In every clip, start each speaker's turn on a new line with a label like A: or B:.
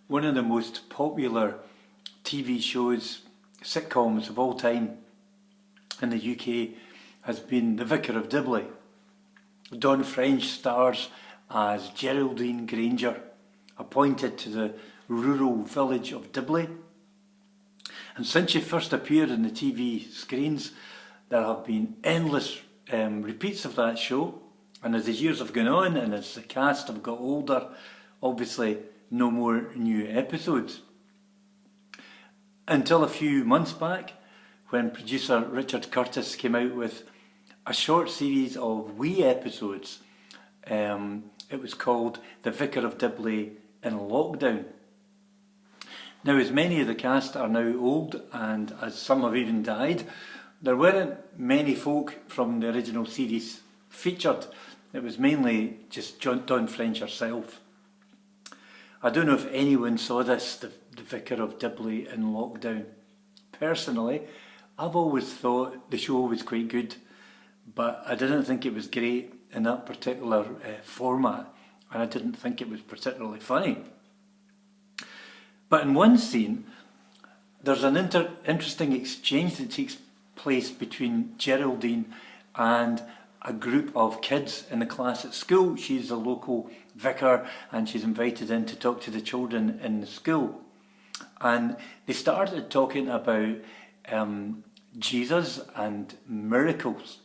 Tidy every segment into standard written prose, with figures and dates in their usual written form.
A: one of the most popular TV shows, sitcoms of all time in the UK has been The Vicar of Dibley. Dawn French stars as Geraldine Granger, appointed to the rural village of Dibley. And since she first appeared on the TV screens, there have been endless repeats of that show. And as the years have gone on and as the cast have got older, obviously no more new episodes. Until a few months back, when producer Richard Curtis came out with a short series of wee episodes. It was called The Vicar of Dibley in Lockdown. Now, as many of the cast are now old, and as some have even died, there weren't many folk from the original series featured. It was mainly just Dawn French herself. I don't know if anyone saw this, the Vicar of Dibley in Lockdown. Personally, I've always thought the show was quite good, but I didn't think it was great in that particular format, and I didn't think it was particularly funny. But in one scene, there's an interesting exchange that takes place between Geraldine and a group of kids in the class at school. She's a local vicar and she's invited in to talk to the children in the school. And they started talking about Jesus and miracles.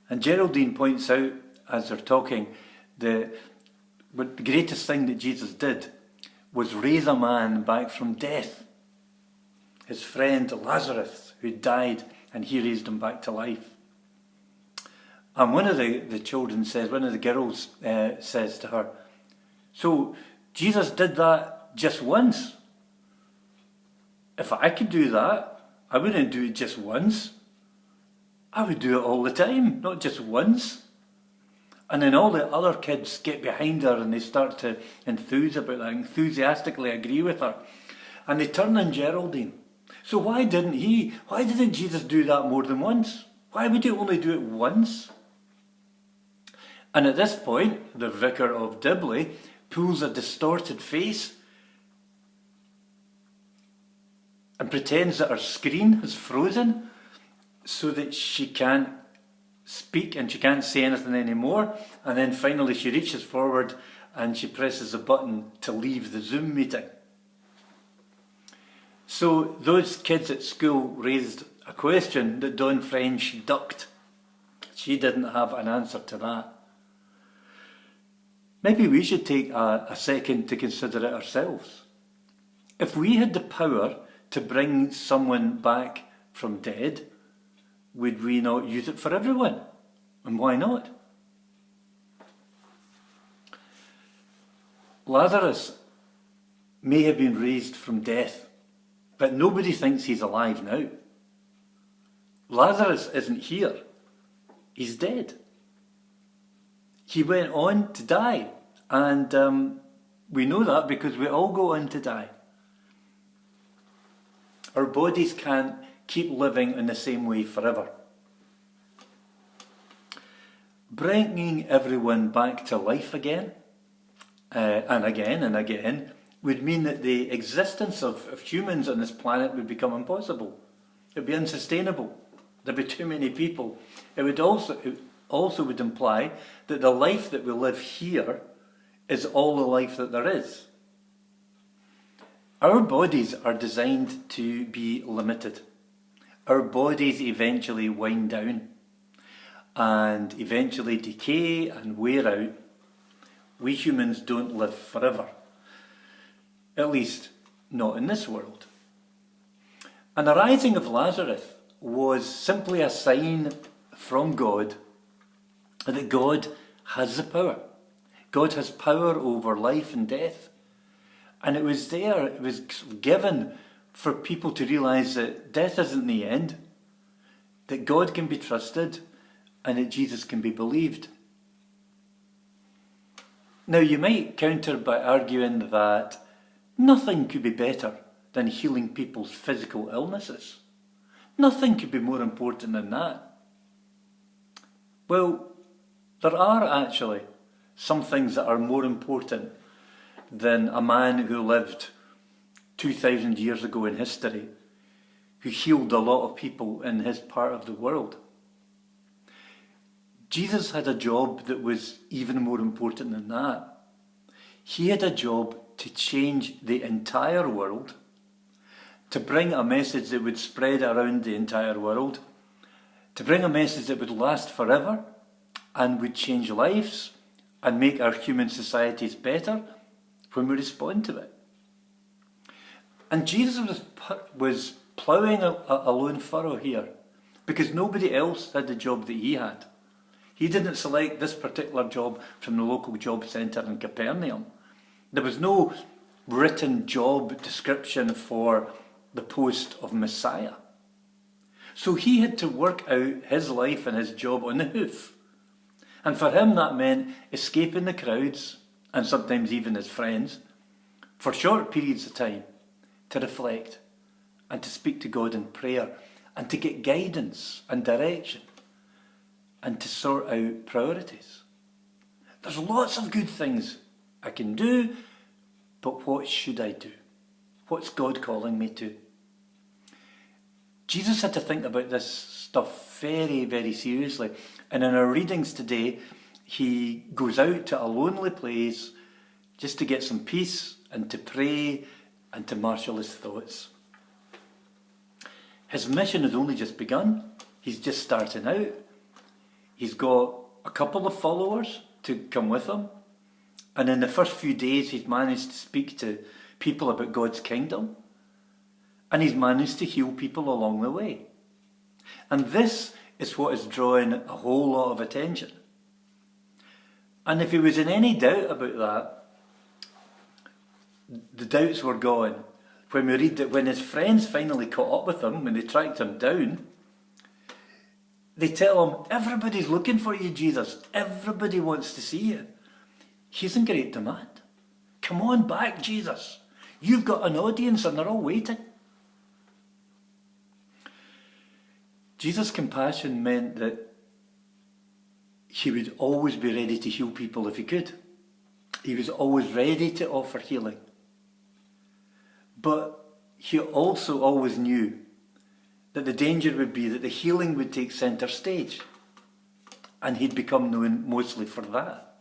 A: And Geraldine points out, as they're talking, the greatest thing that Jesus did was raise a man back from death. His friend Lazarus, who died, and he raised him back to life. And one of the children says, one of the girls says to her, "So Jesus did that just once? If I could do that, I wouldn't do it just once. I would do it all the time, not just once." And then all the other kids get behind her and they start to enthuse about that, enthusiastically agree with her. And they turn on Geraldine. So why didn't Jesus do that more than once? Why would he only do it once? And at this point, the Vicar of Dibley pulls a distorted face and pretends that her screen has frozen so that she can't speak and she can't say anything anymore. And then finally she reaches forward and she presses a button to leave the Zoom meeting. So those kids at school raised a question that Dawn French ducked. She didn't have an answer to that. Maybe we should take a second to consider it ourselves. If we had the power to bring someone back from dead, would we not use it for everyone? And why not? Lazarus may have been raised from death, but nobody thinks he's alive now. Lazarus isn't here. He's dead. He went on to die, and we know that because we all go on to die. Our bodies can't keep living in the same way forever. Bringing everyone back to life again, and again, would mean that the existence of humans on this planet would become impossible. It would be unsustainable. There'd be too many people. It also would imply that the life that we live here is all the life that there is. Our bodies are designed to be limited. Our bodies eventually wind down and eventually decay and wear out. We humans don't live forever. At least, not in this world. And the rising of Lazarus was simply a sign from God that God has the power. God has power over life and death. And it was given for people to realise that death isn't the end, that God can be trusted, and that Jesus can be believed. Now, you might counter by arguing that nothing could be better than healing people's physical illnesses. Nothing could be more important than that. Well, there are actually some things that are more important than a man who lived 2,000 years ago in history, who healed a lot of people in his part of the world. Jesus had a job that was even more important than that. He had a job to change the entire world, to bring a message that would spread around the entire world, to bring a message that would last forever and would change lives and make our human societies better when we respond to it. And Jesus was ploughing a lone furrow here because nobody else had the job that he had. He didn't select this particular job from the local job centre in Capernaum. There was no written job description for the post of Messiah. So he had to work out his life and his job on the hoof. And for him that meant escaping the crowds, and sometimes even his friends, for short periods of time, to reflect and to speak to God in prayer and to get guidance and direction and to sort out priorities. There's lots of good things I can do, but what should I do? What's God calling me to? Jesus had to think about this stuff very, very seriously. And in our readings today, he goes out to a lonely place just to get some peace and to pray and to marshal his thoughts. His mission has only just begun. He's just starting out. He's got a couple of followers to come with him. And in the first few days, he's managed to speak to people about God's kingdom. And he's managed to heal people along the way. And this is what is drawing a whole lot of attention. And if he was in any doubt about that, the doubts were gone. When we read that when his friends finally caught up with him, when they tracked him down, they tell him, everybody's looking for you, Jesus. Everybody wants to see you. He's in great demand. Come on back, Jesus. You've got an audience and they're all waiting. Jesus' compassion meant that he would always be ready to heal people if he could. He was always ready to offer healing. But he also always knew that the danger would be that the healing would take centre stage. And he'd become known mostly for that.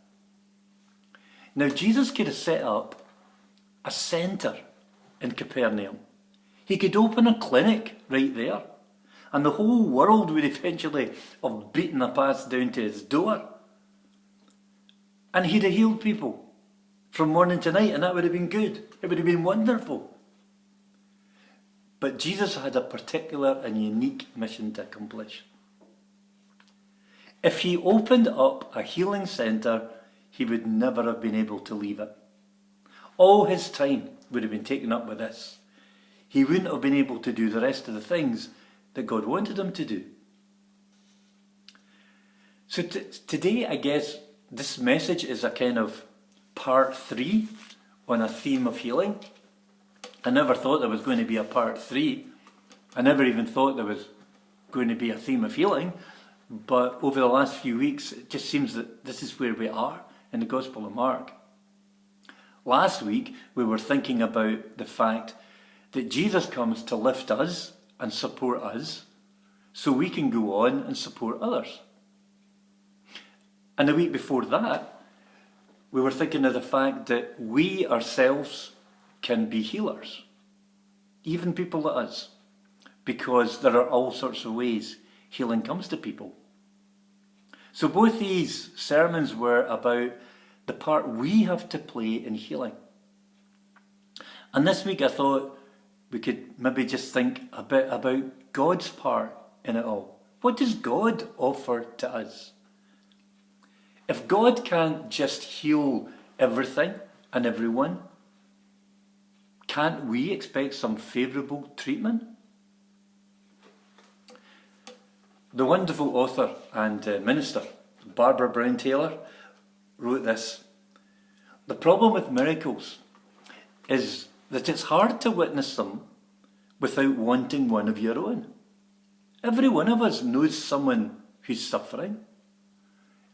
A: Now Jesus could have set up a centre in Capernaum. He could open a clinic right there. And the whole world would eventually have beaten a path down to his door. And he'd have healed people from morning to night, and that would have been good. It would have been wonderful. But Jesus had a particular and unique mission to accomplish. If he opened up a healing centre, he would never have been able to leave it. All his time would have been taken up with this. He wouldn't have been able to do the rest of the things that God wanted him to do. So today, I guess, this message is a kind of part 3 on a theme of healing. I never thought there was going to be a part 3. I never even thought there was going to be a theme of healing. But over the last few weeks, it just seems that this is where we are in the Gospel of Mark. Last week, we were thinking about the fact that Jesus comes to lift us and support us so we can go on and support others. And the week before that, we were thinking of the fact that we ourselves can be healers, even people like us, because there are all sorts of ways healing comes to people. So both these sermons were about the part we have to play in healing. And this week I thought we could maybe just think a bit about God's part in it all. What does God offer to us? If God can't just heal everything and everyone, can't we expect some favourable treatment? The wonderful author and minister, Barbara Brown Taylor, wrote this: "The problem with miracles is that it's hard to witness them without wanting one of your own. Every one of us knows someone who's suffering.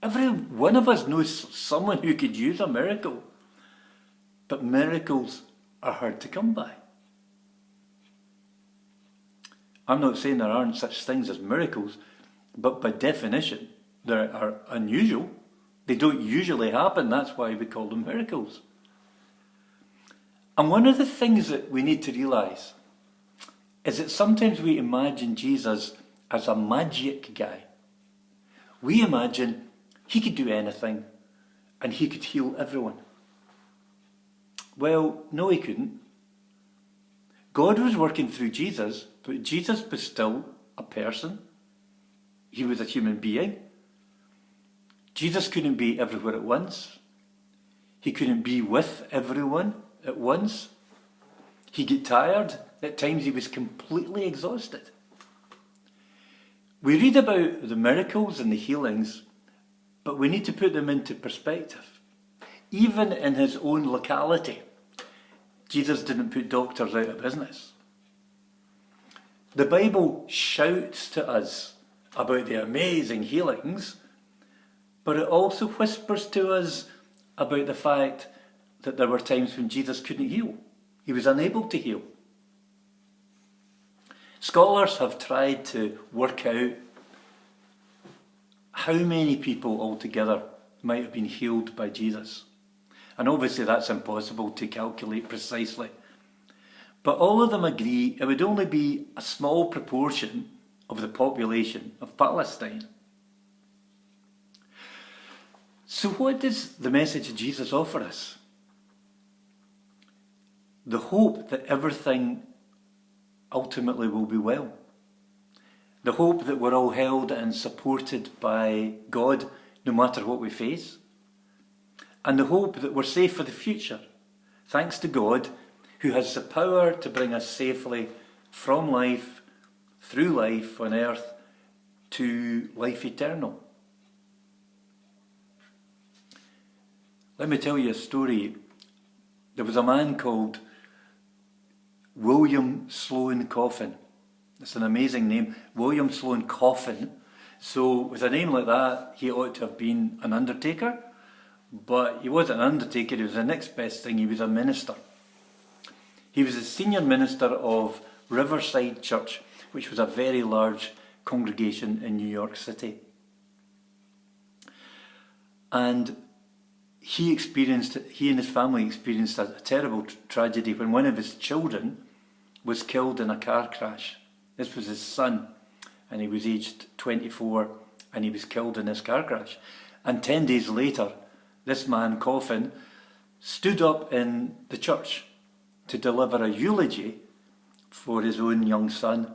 A: Every one of us knows someone who could use a miracle. but miracles are hard to come by. I'm not saying there aren't such things as miracles, but by definition, they are unusual. They don't usually happen. That's why we call them miracles. And one of the things that we need to realise is that sometimes we imagine Jesus as a magic guy. We imagine he could do anything and he could heal everyone. Well, no, he couldn't. God was working through Jesus, but Jesus was still a person. He was a human being. Jesus couldn't be everywhere at once. He couldn't be with everyone at once. He got tired. At times he was completely exhausted. We read about the miracles and the healings, but we need to put them into perspective. Even in his own locality, Jesus didn't put doctors out of business. The Bible shouts to us about the amazing healings, but it also whispers to us about the fact that there were times when Jesus couldn't heal. He was unable to heal. Scholars have tried to work out how many people altogether might have been healed by Jesus. And obviously that's impossible to calculate precisely. But all of them agree it would only be a small proportion of the population of Palestine. So what does the message of Jesus offer us? The hope that everything ultimately will be well. The hope that we're all held and supported by God no matter what we face. And the hope that we're safe for the future, thanks to God, who has the power to bring us safely from life, through life on earth, to life eternal. Let me tell you a story. There was a man called William Sloane Coffin. It's an amazing name, William Sloane Coffin. So with a name like that, he ought to have been an undertaker. But he wasn't an undertaker, he was the next best thing, he was a minister. He was the senior minister of Riverside Church, which was a very large congregation in New York City. And he and his family experienced a terrible tragedy when one of his children was killed in a car crash. This was his son, and he was aged 24, and he was killed in this car crash. And 10 days later, this man, Coffin, stood up in the church to deliver a eulogy for his own young son.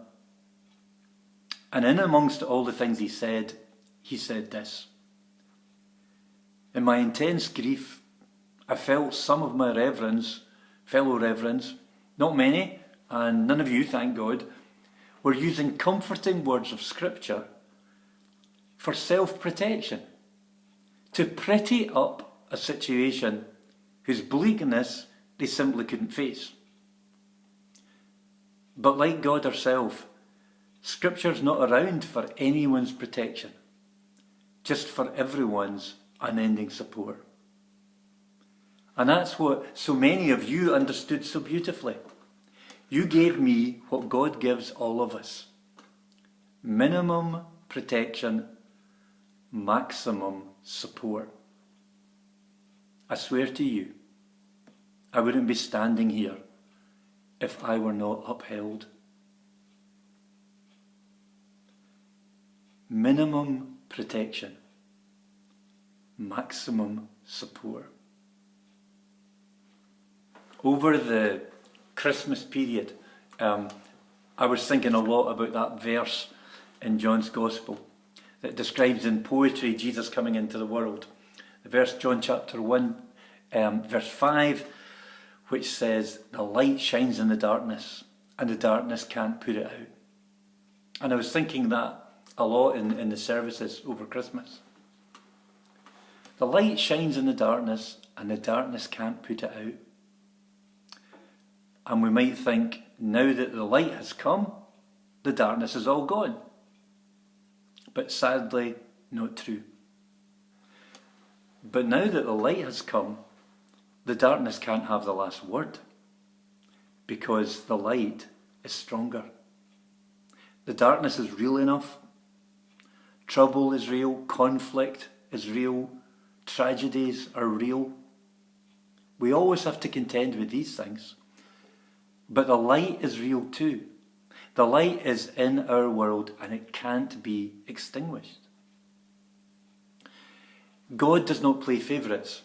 A: And in amongst all the things he said this: "In my intense grief, I felt some of my fellow reverends, not many, and none of you, thank God, were using comforting words of scripture for self-protection, to pretty up a situation whose bleakness they simply couldn't face. But like God herself, Scripture's not around for anyone's protection, just for everyone's unending support." And that's what so many of you understood so beautifully. You gave me what God gives all of us: minimum protection, maximum support. I swear to you, I wouldn't be standing here if I were not upheld. Minimum protection, maximum support. Over the Christmas period, I was thinking a lot about that verse in John's Gospel that describes in poetry Jesus coming into the world. The verse, John chapter 1, verse 5, which says, "The light shines in the darkness, and the darkness can't put it out." And I was thinking that a lot in the services over Christmas. The light shines in the darkness, and the darkness can't put it out. And we might think, now that the light has come, the darkness is all gone. But sadly, not true. But now that the light has come, the darkness can't have the last word, because the light is stronger. The darkness is real enough. Trouble is real. Conflict is real. Tragedies are real. We always have to contend with these things. But the light is real too. The light is in our world and it can't be extinguished. God does not play favourites.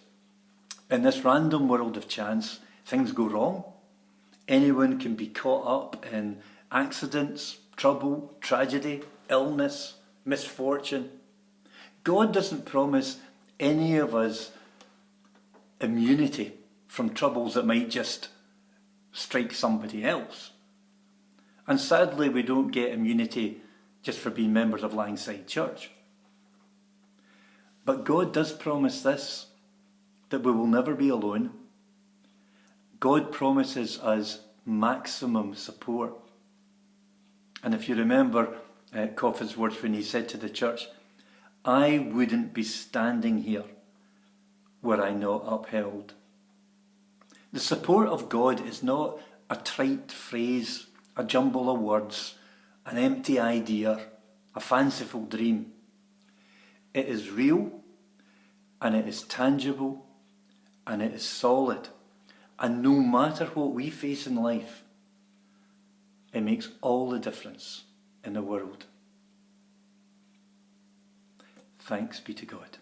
A: In this random world of chance, things go wrong. Anyone can be caught up in accidents, trouble, tragedy, illness, misfortune. God doesn't promise any of us immunity from troubles that might just strike somebody else. And sadly, we don't get immunity just for being members of Langside Church. But God does promise this, that we will never be alone. God promises us maximum support. And if you remember Coffin's words when he said to the church, I wouldn't be standing here were I not upheld. The support of God is not a trite phrase, a jumble of words, an empty idea, a fanciful dream. It is real, and it is tangible, and it is solid. And no matter what we face in life, it makes all the difference in the world. Thanks be to God.